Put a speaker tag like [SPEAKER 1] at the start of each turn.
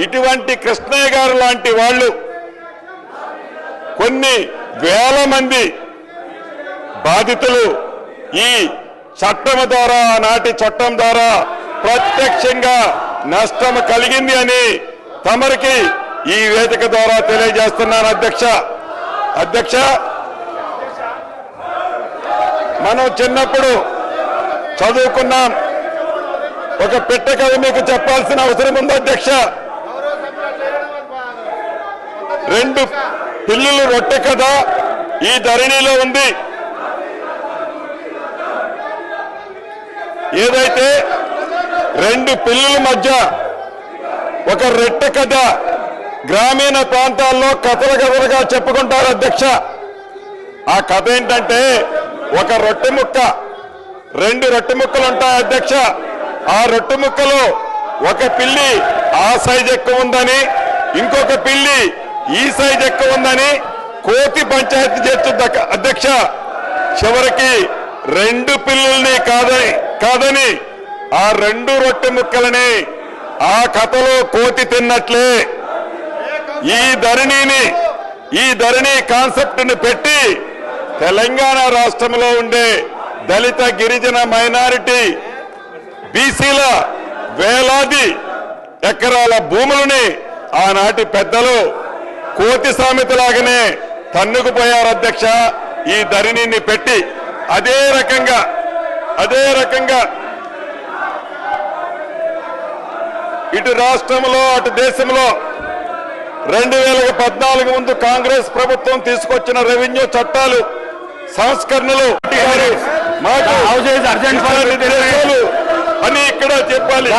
[SPEAKER 1] ఇటువంటి కృష్ణయ్య గారు లాంటి వాళ్ళు కొన్ని వేల మంది బాధితులు ఈ చట్టం ద్వారా, నాటి చట్టం ద్వారా ప్రత్యక్షంగా నష్టం కలిగింది అని తమరికి ఈ వేదిక ద్వారా తెలియజేస్తున్నాను. అధ్యక్ష మనం చిన్నప్పుడు చదువుకున్నాం. ఒక పిట్ట కథ మీకు చెప్పాల్సిన అవసరం ఉంది అధ్యక్ష. 2 పిల్లులు రొట్టె కథ ఈ ధరణిలో ఉంది. ఏదైతే 2 పిల్లుల మధ్య ఒక రొట్టె కథ గ్రామీణ ప్రాంతాల్లో కథలుగా చెప్పుకుంటారు అధ్యక్ష. ఆ కథ ఏంటంటే, ఒక రొట్టె ముక్క, 2 రొట్టె ముక్కలు ఉంటాయి అధ్యక్ష. ఆ రొట్టె ముక్కలో ఒక పిల్లి ఆ సైజ్ ఎక్కువ ఉందని, ఇంకొక పిల్లి ఈ సైజ్ ఎక్కువ ఉందని కోతి పంచాయతీ చేస్తుంది అధ్యక్ష. చివరికి 2 పిల్లుల్ని కాదని ఆ 2 రొట్టె ముక్కలని ఆ కథలో కోతి తిన్నట్లే ఈ ధరణి కాన్సెప్ట్ ని పెట్టి తెలంగాణ రాష్ట్రంలో ఉండే దళిత, గిరిజన, మైనారిటీ, బీసీల వేలాది ఎకరాల భూములని ఆనాటి పెద్దలు కోతి సామెతలాగానే తన్నుకుపోయారు అధ్యక్ష. ఈ ధరణిని పెట్టి అదే రకంగా ఇటు రాష్ట్రంలో అటు దేశంలో 2014 ముందు కాంగ్రెస్ ప్రభుత్వం తీసుకొచ్చిన రెవెన్యూ చట్టాలు, సంస్కరణలు అని ఇక్కడ చెప్పాలి.